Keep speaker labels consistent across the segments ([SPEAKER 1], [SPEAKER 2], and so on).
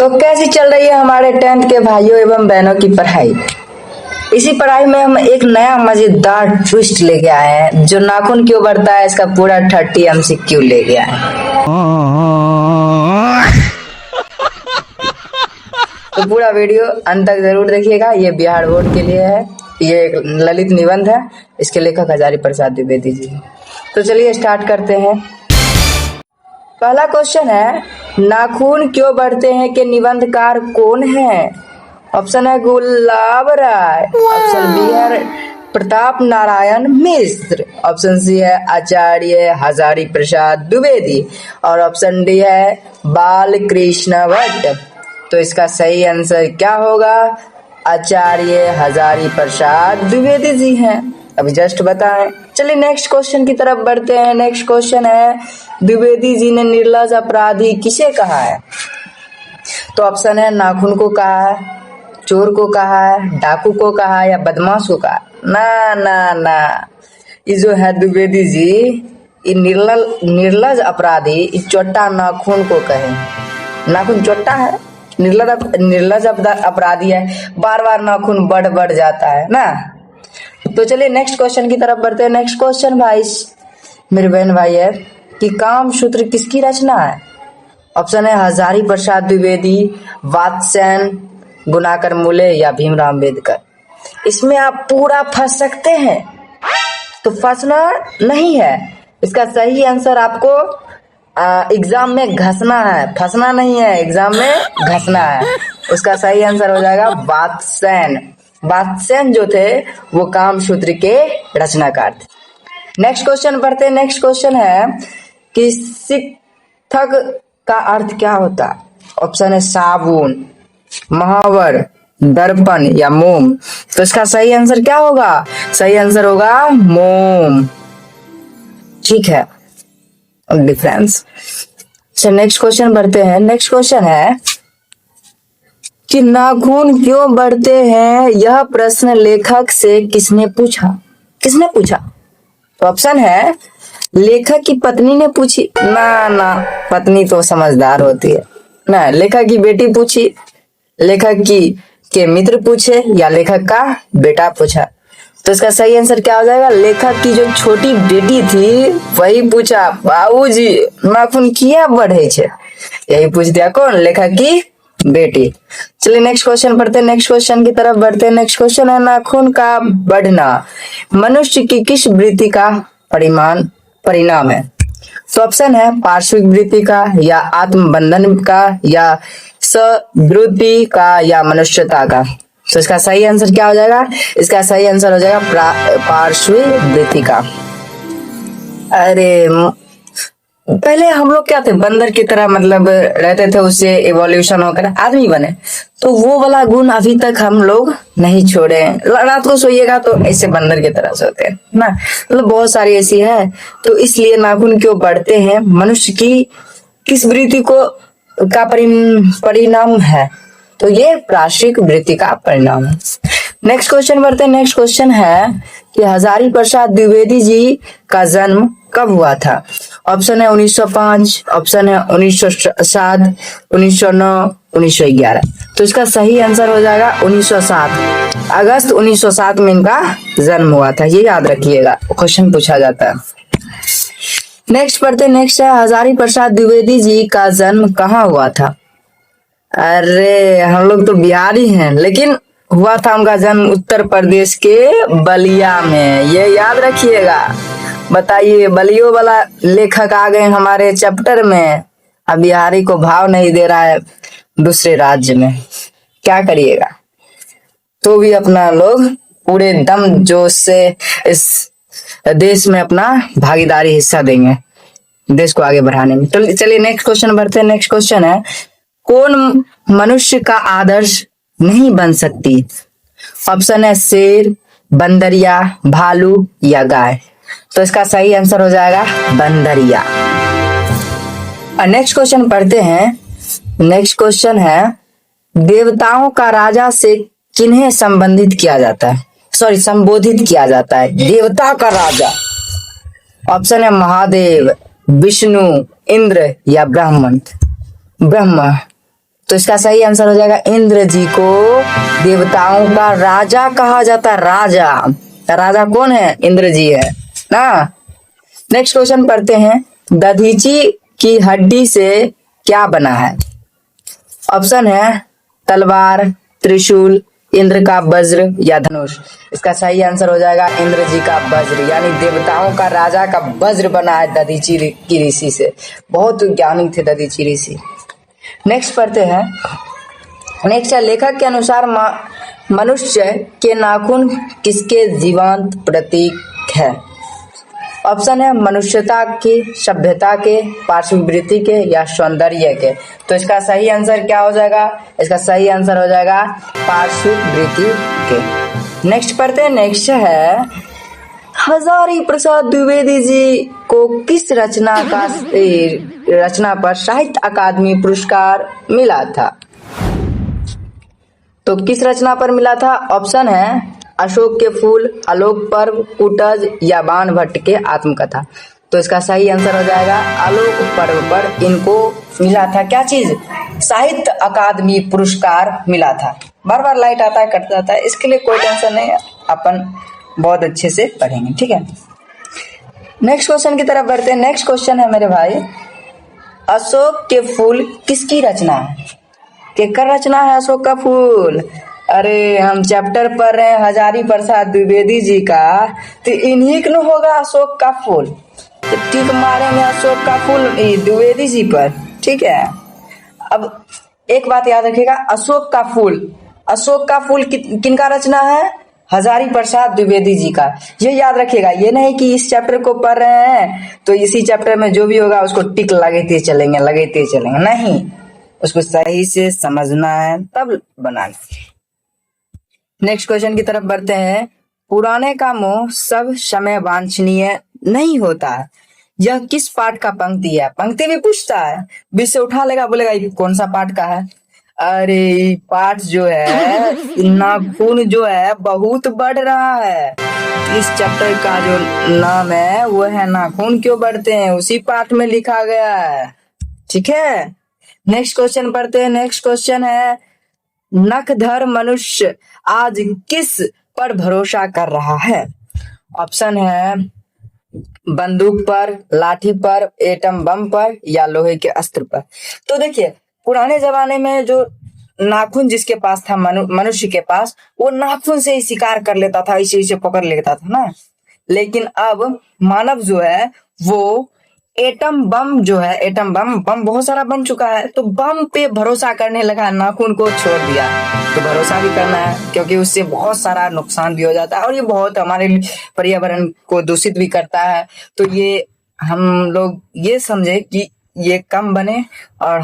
[SPEAKER 1] तो कैसी चल रही है हमारे 10th के भाइयों एवं बहनों की पढ़ाई। इसी पढ़ाई में हम एक नया मजेदार ट्विस्ट लेके आए हैं, जो नाखून क्यों बढ़ता है इसका पूरा 30 MCQ लेके आए हैं। तो पूरा वीडियो अंत तक जरूर देखिएगा। ये बिहार बोर्ड के लिए है, ये एक ललित निबंध है, इसके लेखक हजारी प्रसाद द्विवेदी जी। तो चलिए स्टार्ट करते हैं। पहला क्वेश्चन है, नाखून क्यों बढ़ते हैं के निबंधकार कौन है? ऑप्शन है गुलाब राय, ऑप्शन बी है प्रताप नारायण मिश्र, ऑप्शन सी है आचार्य हजारी प्रसाद द्विवेदी और ऑप्शन डी है बाल कृष्ण भट्ट। तो इसका सही आंसर क्या होगा? आचार्य हजारी प्रसाद द्विवेदी जी हैं। अभी जस्ट बताएं। चलिए नेक्स्ट क्वेश्चन की तरफ बढ़ते हैं। नेक्स्ट क्वेश्चन है, द्विवेदी जी ने निर्लज अपराधी किसे कहा है? तो ऑप्शन है नाखून को कहा है, चोर को कहा है, डाकू को कहा है या बदमाश को कहा? ना ना ना, ये जो है द्विवेदी जी, ये निर्लज अपराधी इस चोट्टा नाखून को कहे। नाखून चोट्टा है, निर्लज अपराधी है, बार बार नाखून बढ़ जाता है ना। तो चलिए नेक्स्ट क्वेश्चन की तरफ बढ़ते हैं। नेक्स्ट क्वेश्चन भाई मेरे बहन भाई है कि काम सूत्र किसकी रचना है? ऑप्शन है हजारी प्रसाद द्विवेदी, वात्स्यन, गुणाकर मूले या भीमराव अम्बेडकर। इसमें आप पूरा फंस सकते हैं, तो फंसना नहीं है। इसका सही आंसर आपको एग्जाम में घसना है, फंसना नहीं है, एग्जाम में घसना है। उसका सही आंसर हो जाएगा वात्स्यन। वात्स्यन जो थे वो काम सूत्र के रचनाकार थे। नेक्स्ट क्वेश्चन पढ़ते हैं। नेक्स्ट क्वेश्चन है कि शिक्षक का अर्थ क्या होता है? ऑप्शन है साबुन, महावर, दर्पण या मोम। तो इसका सही आंसर क्या होगा? सही आंसर होगा मोम। ठीक है, डिफरेंस। नेक्स्ट क्वेश्चन बढ़ते हैं। नेक्स्ट क्वेश्चन है कि नाखून क्यों बढ़ते हैं, यह प्रश्न लेखक से किसने पूछा? किसने पूछा? तो ऑप्शन है लेखक की पत्नी ने पूछी। ना ना, पत्नी तो समझदार होती है ना। लेखक की बेटी पूछी, लेखक की के मित्र पूछे या लेखक का बेटा पूछा? तो इसका सही आंसर क्या हो जाएगा? लेखक की जो छोटी बेटी थी वही पूछा, बाबूजी नाखून किया बढ़े छे। यही पूछ दिया कौन? लेखक की बेटी। चलिए नेक्स्ट क्वेश्चन पढ़ते हैं। नेक्स्ट क्वेश्चन की तरफ बढ़ते हैं। नेक्स्ट क्वेश्चन है, नाखून का बढ़ना मनुष्य की किस वृत्ति का परिणाम है? तो ऑप्शन है पार्श्विक वृत्ति का या आत्मबंधन का या सवृत्ति का या मनुष्यता का? तो इसका सही आंसर क्या हो जाएगा? इसका सही आंसर हो जाएगा पार्श्विक वृत्ति का। अरे पहले हम लोग क्या थे, बंदर की तरह मतलब रहते थे, उससे इवोल्यूशन होकर आदमी बने। तो वो वाला गुण अभी तक हम लोग नहीं छोड़े। रात को सोइएगा तो ऐसे बंदर की तरह सोते हैं ना, मतलब बहुत सारी ऐसी है। तो इसलिए नाखून क्यों बढ़ते हैं, मनुष्य की किस वृत्ति को का परिणाम है? तो ये पार्श्विक वृत्ति का परिणाम है। नेक्स्ट क्वेश्चन बढ़ते हैं। नेक्स्ट क्वेश्चन है कि हजारी प्रसाद द्विवेदी जी का जन्म कब हुआ था? ऑप्शन है 1905, ऑप्शन है 1907, 1909, 1911। तो इसका सही आंसर हो जाएगा 1907। अगस्त 1907 में इनका जन्म हुआ था, ये याद रखिएगा, क्वेश्चन पूछा जाता है। नेक्स्ट पढ़ते। नेक्स्ट है, हजारी प्रसाद द्विवेदी जी का जन्म कहाँ हुआ था? अरे हम लोग तो बिहारी हैं, लेकिन हुआ था उनका जन्म उत्तर प्रदेश के बलिया में, ये याद रखिएगा। बताइए, बलियो वाला लेखक आ गए हमारे चैप्टर में, अब बिहारी को भाव नहीं दे रहा है दूसरे राज्य में, क्या करिएगा? तो भी अपना लोग पूरे दम जोश से इस देश में अपना भागीदारी हिस्सा देंगे, देश को आगे बढ़ाने में। तो चलिए नेक्स्ट क्वेश्चन बढ़ते हैं। नेक्स्ट क्वेश्चन है, कौन मनुष्य का आदर्श नहीं बन सकती? ऑप्शन है शेर, बंदरिया, भालू या गाय। तो इसका सही आंसर हो जाएगा बंदरिया। और नेक्स्ट क्वेश्चन पढ़ते हैं। नेक्स्ट क्वेश्चन है, देवताओं का राजा से किन्हें संबोधित किया जाता है? देवता का राजा। ऑप्शन है महादेव, विष्णु, इंद्र या ब्रह्मा। तो इसका सही आंसर हो जाएगा इंद्र जी को देवताओं का राजा कहा जाता है। राजा, राजा कौन है? इंद्र जी है ना। नेक्स्ट क्वेश्चन पढ़ते हैं। दधीची की हड्डी से क्या बना है? ऑप्शन है तलवार, त्रिशूल, इंद्र का वज्र या धनुष। इसका सही आंसर हो जाएगा इंद्र जी का वज्र, यानी देवताओं का राजा का वज्र बना है दधीची की ऋषि से। बहुत ज्ञानी थे दधीची ऋषि। नेक्स्ट पढ़ते हैं। नेक्स्ट है, लेखक के अनुसार मनुष्य के नाखून किसके जीवंत प्रतीक है? ऑप्शन है मनुष्यता की, सभ्यता के, पार्श्ववृत्ति के या सौंदर्य के। तो इसका सही आंसर क्या हो जाएगा? इसका सही आंसर हो जाएगा पार्श्ववृत्ति के। नेक्स्ट पढ़ते हैं। नेक्स्ट है, हजारी प्रसाद द्विवेदी जी को किस रचना पर साहित्य अकादमी पुरस्कार मिला था? तो किस रचना पर मिला था? ऑप्शन है अशोक के फूल, आलोक पर्व, कुटज या बाण भट्ट के आत्मकथा। तो इसका सही आंसर हो जाएगा आलोक पर्व पर इनको मिला था क्या चीज? साहित्य अकादमी पुरस्कार मिला था। बार बार लाइट आता है कट जाता है, इसके लिए कोई टेंशन नहीं है, अपन बहुत अच्छे से पढ़ेंगे, ठीक है। नेक्स्ट क्वेश्चन की तरफ बढ़ते हैं। नेक्स्ट क्वेश्चन है मेरे भाई, अशोक के फूल किसकी रचना है? केकर रचना है अशोक का फूल? अरे हम चैप्टर पढ़ रहे हैं हजारी प्रसाद द्विवेदी जी का, तो इन्हीं का होगा अशोक का फूल। तो टिक मारेंगे अशोक का फूल द्विवेदी जी पर, ठीक है। अब एक बात याद रखिएगा, अशोक का फूल किनका रचना है? हजारी प्रसाद द्विवेदी जी का। ये याद रखिएगा, ये नहीं कि इस चैप्टर को पढ़ रहे हैं तो इसी चैप्टर में जो भी होगा उसको टिक लगाते चलेंगे नहीं, उसको सही से समझना है तब बनाना। नेक्स्ट क्वेश्चन की तरफ बढ़ते हैं। पुराने का मोह सब समय वांछनीय नहीं होता है, यह किस पाठ का पंक्ति है? पंक्ति भी पूछता है, बीच से उठा लेगा, बोलेगा ये कौन सा पाठ का है? अरे पाठ जो है, नाखून जो है बहुत बढ़ रहा है। इस चैप्टर का जो नाम है वो है नाखून क्यों बढ़ते हैं, उसी पाठ में लिखा गया है, ठीक है। नेक्स्ट क्वेश्चन पढ़ते हैं। नेक्स्ट क्वेश्चन है, नखधर मनुष्य आज किस पर भरोसा कर रहा है? ऑप्शन है बंदूक पर, लाठी पर, एटम बम पर या लोहे के अस्त्र पर। तो देखिए, पुराने जमाने में जो नाखून जिसके पास था, मनुष्य के पास, वो नाखून से ही शिकार कर लेता था, इसे पकड़ लेता था ना। लेकिन अब मानव जो है वो एटम बम जो है, एटम बम बहुत सारा बन चुका है, तो बम पे भरोसा करने लगा, नाखून को छोड़ दिया। तो भरोसा भी करना है क्योंकि उससे बहुत सारा नुकसान भी हो जाता है और ये बहुत हमारे पर्यावरण को दूषित भी करता है। तो ये हम लोग ये समझे कि ये कम बने और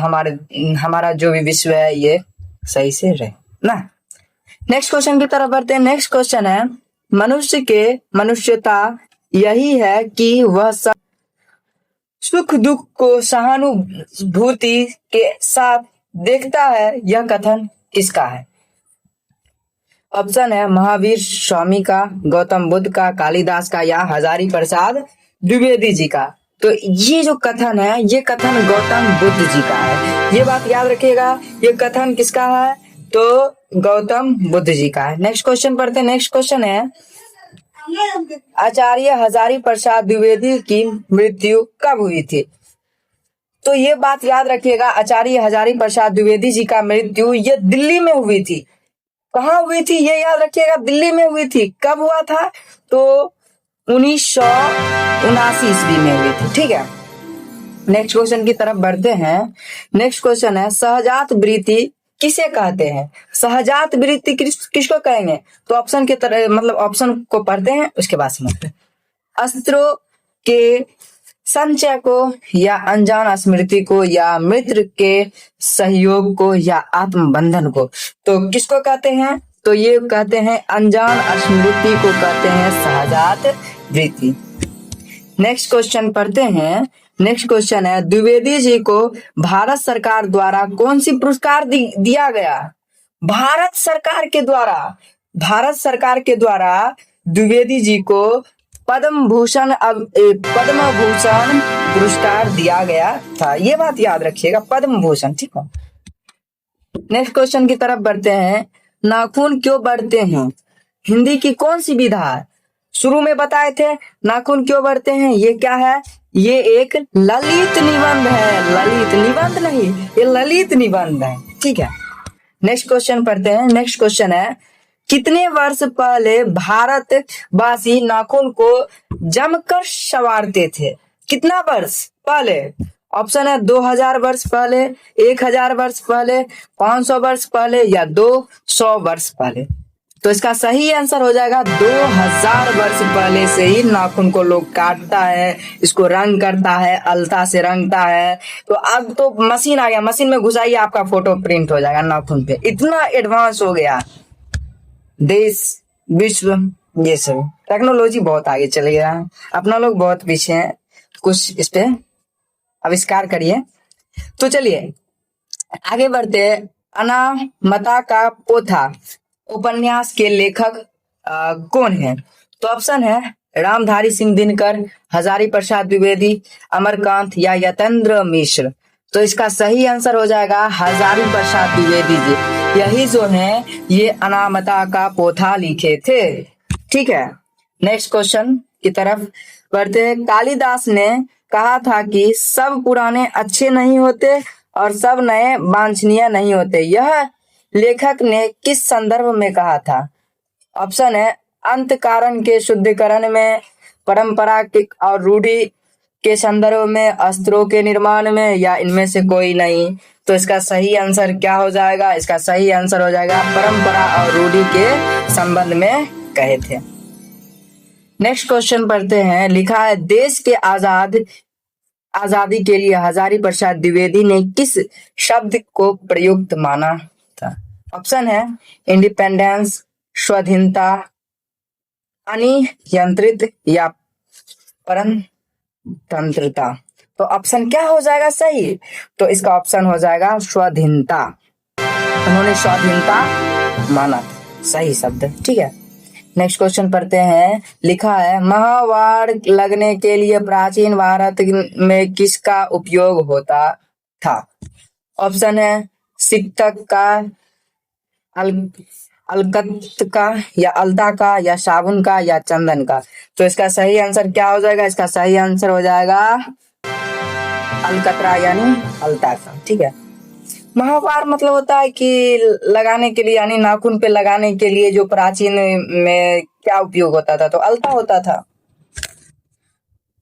[SPEAKER 1] हमारा जो भी विश्व है ये सही से रहे ना। नेक्स्ट क्वेश्चन की तरफ बढ़ते हैं। नेक्स्ट क्वेश्चन है, मनुष्य के मनुष्यता यही है कि वह सुख दुख को सहानुभूति के साथ देखता है, यह कथन किसका है? ऑप्शन है महावीर स्वामी का, गौतम बुद्ध का, कालिदास का या हजारी प्रसाद द्विवेदी जी का। तो ये जो कथन है, ये कथन गौतम बुद्ध जी का है, ये बात याद रखिएगा। ये कथन किसका है? तो गौतम बुद्ध जी का है। नेक्स्ट क्वेश्चन पढ़ते हैं। नेक्स्ट क्वेश्चन है, आचार्य हजारी प्रसाद द्विवेदी की मृत्यु कब हुई थी? तो ये बात याद रखिएगा, आचार्य हजारी प्रसाद द्विवेदी जी का मृत्यु ये दिल्ली में हुई थी। कहाँ हुई थी ये याद रखिएगा, दिल्ली में हुई थी। कब हुआ था? तो 1979 ईस्वी में हुई थी, ठीक है। नेक्स्ट क्वेश्चन की तरफ बढ़ते हैं। नेक्स्ट क्वेश्चन है, सहजात वृत्ति किसे कहते हैं? सहजात वृत्ति किसको कहेंगे? तो ऑप्शन के तरह, मतलब ऑप्शन को पढ़ते हैं उसके बाद समझते हैं। अस्त्रों के संचय को या अनजान स्मृति को या मित्र के सहयोग को या आत्मबंधन को। तो किसको कहते हैं? तो ये कहते हैं अनजान स्मृति को कहते हैं सहजात वृत्ति। नेक्स्ट क्वेश्चन पढ़ते हैं। नेक्स्ट क्वेश्चन है, द्विवेदी जी को भारत सरकार द्वारा कौन सी पुरस्कार दिया गया? भारत सरकार के द्वारा द्विवेदी जी को पद्म भूषण पुरस्कार दिया गया था। ये बात याद रखिएगा, पद्म भूषण, ठीक है। नेक्स्ट क्वेश्चन की तरफ बढ़ते हैं। नाखून क्यों बढ़ते हैं? हिंदी की कौन सी विधा है? शुरू में बताए थे नाखून क्यों बढ़ते हैं, ये क्या है? ये एक ललित निबंध है, ललित निबंध नहीं, ये ललित निबंध है। ठीक है, नेक्स्ट क्वेश्चन पढ़ते हैं। नेक्स्ट क्वेश्चन है, कितने वर्ष पहले भारतवासी नाखून को जमकर संवारते थे? कितना वर्ष पहले? ऑप्शन है 2000 वर्ष पहले, 1000 वर्ष पहले, 500 वर्ष पहले या 200 वर्ष पहले। तो इसका सही आंसर हो जाएगा 2000 वर्ष पहले से ही नाखून को लोग काटता है, इसको रंग करता है, अलता से रंगता है। तो अब तो मशीन आ गया, मशीन में घुसाइए आपका फोटो प्रिंट हो जाएगा नाखून पे। इतना एडवांस हो गया देश, विश्व, ये सब टेक्नोलॉजी बहुत आगे चले गया है। अपना लोग बहुत पीछे हैं, कुछ इस पे आविष्कार करिए। तो चलिए आगे बढ़ते। अनामता का पोथा उपन्यास के लेखक कौन है? तो ऑप्शन है रामधारी सिंह दिनकर, हजारी प्रसाद द्विवेदी, अमरकांत या यतेंद्र मिश्र। तो इसका सही आंसर हो जाएगा हजारी प्रसाद द्विवेदी जी। यही जो है ये अनामता का पोथा लिखे थे। ठीक है, नेक्स्ट क्वेश्चन की तरफ बढ़ते हैं। कालिदास ने कहा था कि सब पुराने अच्छे नहीं होते और सब नए वांछनीय नहीं होते। यह लेखक ने किस संदर्भ में कहा था? ऑप्शन है अंत कारण के शुद्धिकरण में, परंपरा के और रूढ़ि के संदर्भ में, अस्त्रों के निर्माण में या इनमें से कोई नहीं। तो इसका सही आंसर क्या हो जाएगा? इसका सही आंसर हो जाएगा परंपरा और रूढ़ि के संबंध में कहे थे। नेक्स्ट क्वेश्चन पढ़ते हैं। लिखा है देश के आजादी के लिए हजारी प्रसाद द्विवेदी ने किस शब्द को प्रयुक्त माना था? ऑप्शन है इंडिपेंडेंस, स्वाधीनता, अनियंत्रित या परतंत्रता। तो ऑप्शन क्या हो जाएगा सही? तो इसका ऑप्शन हो जाएगा स्वाधीनता। उन्होंने स्वाधीनता माना था सही शब्द। ठीक है, नेक्स्ट क्वेश्चन पढ़ते हैं। लिखा है महावार लगने के लिए प्राचीन भारत में किसका उपयोग होता था? ऑप्शन है सिक्तक का, अलकत का या अलता का या साबुन का या चंदन का। तो इसका सही आंसर क्या हो जाएगा? इसका सही आंसर हो जाएगा अलकतरा यानी अलता का। ठीक है, महावार मतलब होता है कि लगाने के लिए, यानी नाखून पे लगाने के लिए जो प्राचीन में क्या उपयोग होता था? तो अलता होता था,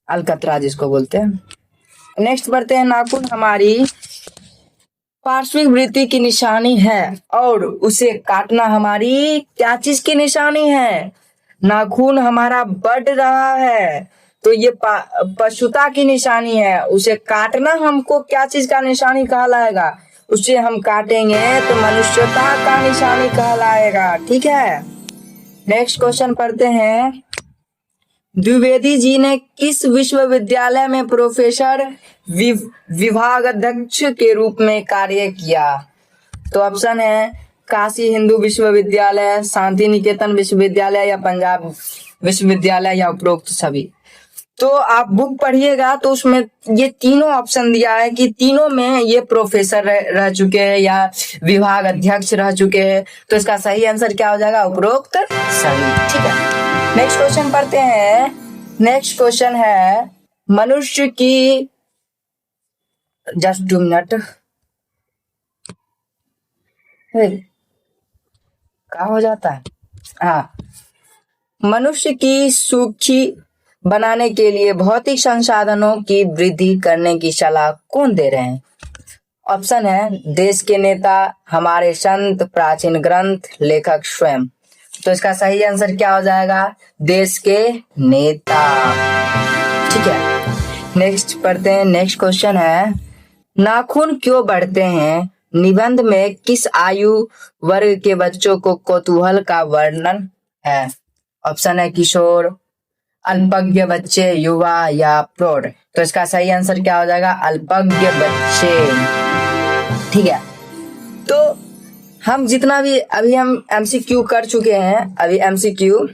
[SPEAKER 1] अलकतरा जिसको बोलते हैं। नेक्स्ट बढ़ते हैं। नाखून हमारी पार्श्विक वृत्ति की निशानी है और उसे काटना हमारी क्या चीज की निशानी है? नाखून हमारा बढ़ रहा है तो ये पशुता की निशानी है। उसे काटना हमको क्या चीज का निशानी कहलाएगा? उसे हम काटेंगे तो मनुष्यता का निशानी कहलाएगा। ठीक है, नेक्स्ट क्वेश्चन पढ़ते हैं। द्विवेदी जी ने किस विश्वविद्यालय में प्रोफेसर विभागाध्यक्ष के रूप में कार्य किया? तो ऑप्शन है काशी हिंदू विश्वविद्यालय, शांति निकेतन विश्वविद्यालय या पंजाब विश्वविद्यालय या उपरोक्त सभी। तो आप बुक पढ़िएगा तो उसमें ये तीनों ऑप्शन दिया है कि तीनों में ये प्रोफेसर रह चुके हैं या विभाग अध्यक्ष रह चुके हैं। तो इसका सही आंसर क्या हो जाएगा? उपरोक्त सभी। ठीक है, नेक्स्ट क्वेश्चन पढ़ते हैं। नेक्स्ट क्वेश्चन है मनुष्य की, जस्ट 2 मिनट, क्या हो जाता है? हाँ, मनुष्य की सुखी बनाने के लिए भौतिक संसाधनों की वृद्धि करने की सलाह कौन दे रहे हैं? ऑप्शन है देश के नेता, हमारे संत, प्राचीन ग्रंथ, लेखक स्वयं। तो इसका सही आंसर क्या हो जाएगा? देश के नेता। ठीक है, नेक्स्ट पढ़ते हैं। नेक्स्ट क्वेश्चन है नाखून क्यों बढ़ते हैं? निबंध में किस आयु वर्ग के बच्चों को कौतूहल का वर्णन है? ऑप्शन है किशोर, अल्पज्ञ बच्चे, युवा या प्रौढ़। तो इसका सही आंसर क्या हो जाएगा? अल्पज्ञ बच्चे। ठीक है, तो हम जितना भी अभी हम एमसीक्यू कर चुके हैं, अभी एमसीक्यू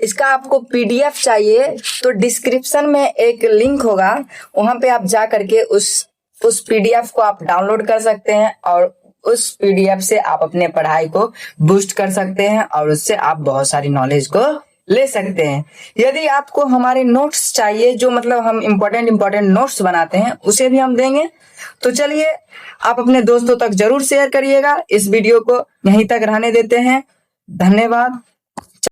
[SPEAKER 1] इसका आपको पीडीएफ चाहिए तो डिस्क्रिप्शन में एक लिंक होगा, वहां पे आप जा करके उस पीडीएफ को आप डाउनलोड कर सकते हैं और उस पीडीएफ से आप अपने पढ़ाई को बूस्ट कर सकते हैं और उससे आप बहुत सारी नॉलेज को ले सकते हैं। यदि आपको हमारे नोट्स चाहिए, जो मतलब हम इम्पोर्टेंट नोट्स बनाते हैं, उसे भी हम देंगे। तो चलिए आप अपने दोस्तों तक जरूर शेयर करिएगा। इस वीडियो को यहीं तक रहने देते हैं। धन्यवाद।